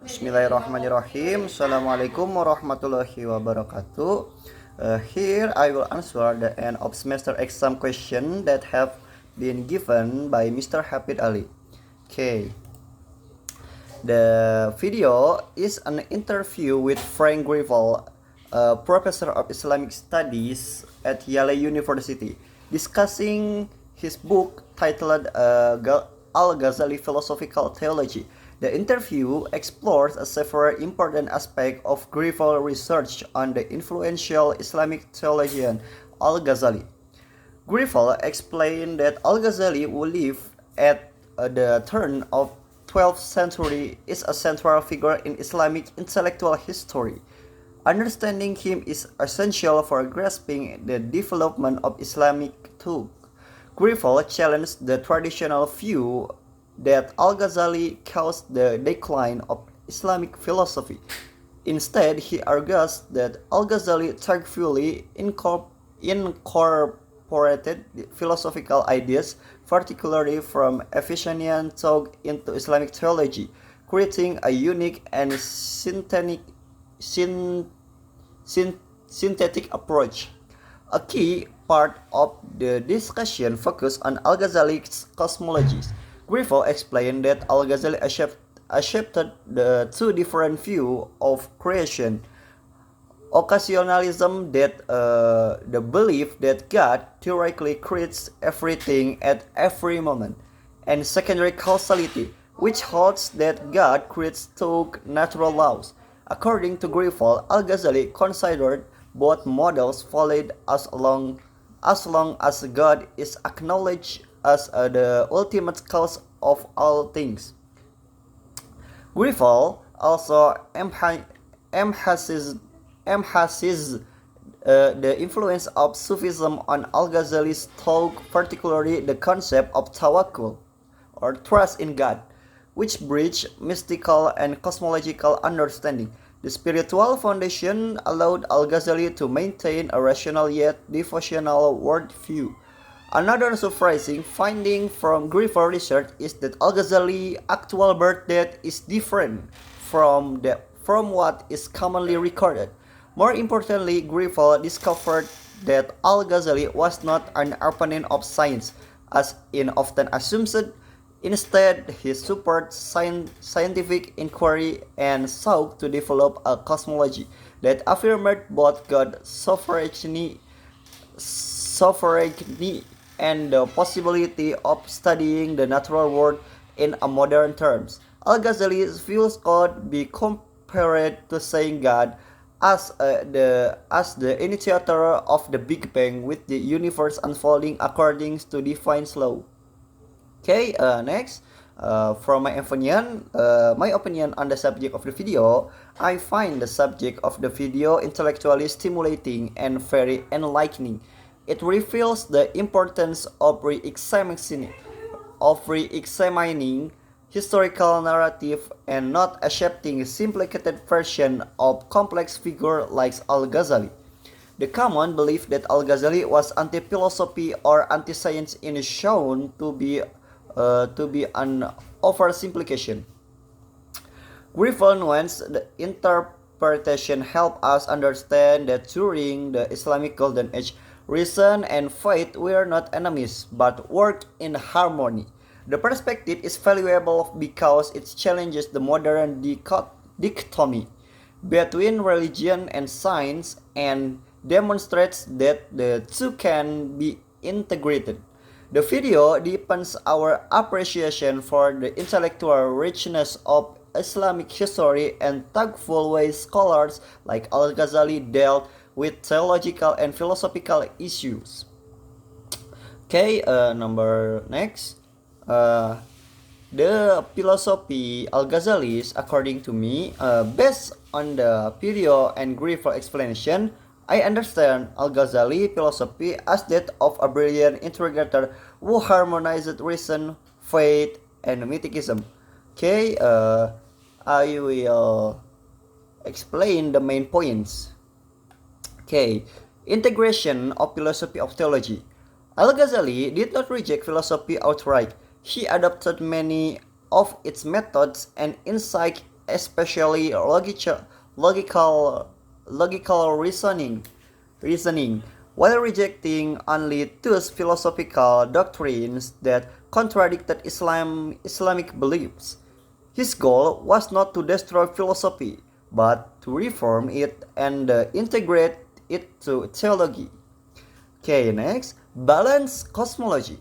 Bismillahirrahmanirrahim. Assalamualaikum warahmatullahi wabarakatuh. Here I will answer the end of semester exam question that have been given by Mr. Hafid Ali. Okay. The video is an interview with Frank Grifol, a professor of Islamic Studies at Yale University, discussing his book titled Al-Ghazali Philosophical Theology. The interview explores several important aspects of Grifol research on the influential Islamic theologian Al-Ghazali. Grifol explained that Al-Ghazali, who lived at the turn of 12th century, is a central figure in Islamic intellectual history. Understanding him is essential for grasping the development of Islamic thought. Grifol challenged the traditional view that Al-Ghazali caused the decline of Islamic philosophy. Instead, he argues that Al-Ghazali thoughtfully incorporated philosophical ideas, particularly from Avicennian thought, into Islamic theology, creating a unique and synthetic approach. A key part of the discussion focused on Al-Ghazali's cosmologies. Grifol explained that Al-Ghazali accepted the two different views of creation: occasionalism, that the belief that God theoretically creates everything at every moment, and secondary causality, which holds that God creates through natural laws. According to Grifol, Al-Ghazali considered both models valid as long as God is acknowledged as the ultimate cause of all things. Grifol also emphasizes the influence of Sufism on Al-Ghazali's thought, particularly the concept of tawakkul, or trust in God, which bridge mystical and cosmological understanding. The spiritual foundation allowed Al-Ghazali to maintain a rational yet devotional worldview. Another surprising finding from Grifol research is that Al-Ghazali's actual birth date is different from what is commonly recorded. More importantly, Grifol discovered that Al-Ghazali was not an opponent of science, as is often assumed. Instead, he supported scientific inquiry and sought to develop a cosmology that affirmed both God's sovereignty and the possibility of studying the natural world in a modern terms. Al-Ghazali's views could be compared to saying God as the initiator of the Big Bang, with the universe unfolding according to divine law. Okay, next. From my opinion on the subject of the video, I find the subject of the video intellectually stimulating and very enlightening. It reveals the importance of re-examining historical narrative and not accepting a simplified version of complex figure like Al-Ghazali. The common belief that Al-Ghazali was anti-philosophy or anti-science is shown to be an oversimplification. Grifol nuance the interpretation help us understand that during the Islamic Golden Age, reason and faith were not enemies but worked in harmony. The perspective is valuable because it challenges the modern dichotomy between religion and science and demonstrates that the two can be integrated. The video deepens our appreciation for the intellectual richness of Islamic history and thoughtful ways scholars like Al-Ghazali dealt with theological and philosophical issues. Okay, number next. The philosophy Al-Ghazali's, according to me, based on the video and Grifol explanation, I understand Al-Ghazali philosophy as that of a brilliant integrator who harmonized reason, faith, and mysticism. Okay, I will explain the main points. Okay, integration of philosophy of theology. Al-Ghazali did not reject philosophy outright. He adopted many of its methods and insights especially logical reasoning, while rejecting only those philosophical doctrines that contradicted Islamic beliefs. His goal was not to destroy philosophy, but to reform it and integrate it to theology. Okay, next, balanced cosmology.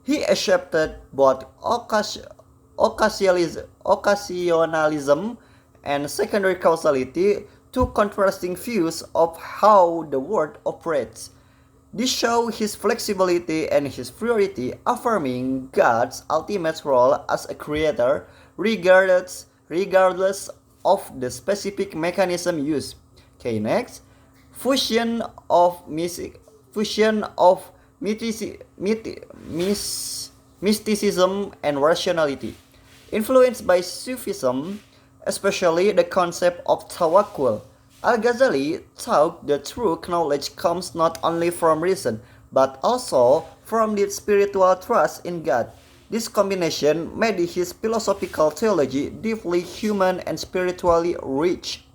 He accepted both occasionalism and secondary causality, two contrasting views of how the world operates. This shows his flexibility and his purity, affirming God's ultimate role as a creator regardless of the specific mechanism used. Okay, next. Fusion of music, fusion of mysticism and rationality. Influenced by Sufism, especially the concept of tawakkul, Al-Ghazali taught that true knowledge comes not only from reason, but also from the spiritual trust in God. This combination made his philosophical theology deeply human and spiritually rich.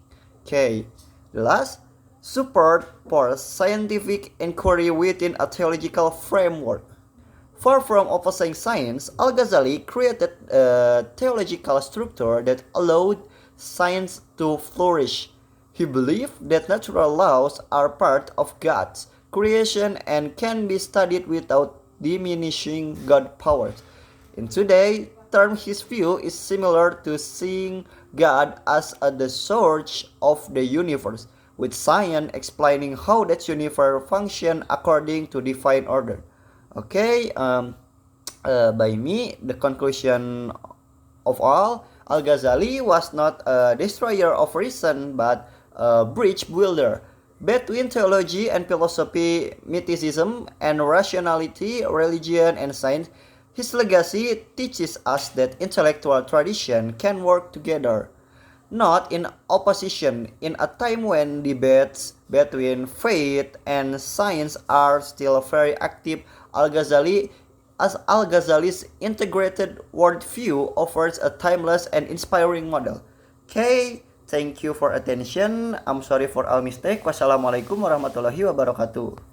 Okay, the last, support for scientific inquiry within a theological framework. Far from opposing science, Al-Ghazali created a theological structure that allowed science to flourish. He believed that natural laws are part of God's creation and can be studied without diminishing God's powers. In today's term, his view is similar to seeing God as the source of the universe, with science explaining how that universe functions according to divine order. Okay, by me, the conclusion of all, Al-Ghazali was not a destroyer of reason, but a bridge builder. Between theology and philosophy, mysticism and rationality, religion and science, his legacy teaches us that intellectual tradition can work together, not in opposition. In a time when debates between faith and science are still very active, Al-Ghazali's integrated worldview offers a timeless and inspiring model. Okay, thank you for attention. I'm sorry for all mistake. Wassalamualaikum warahmatullahi wabarakatuh.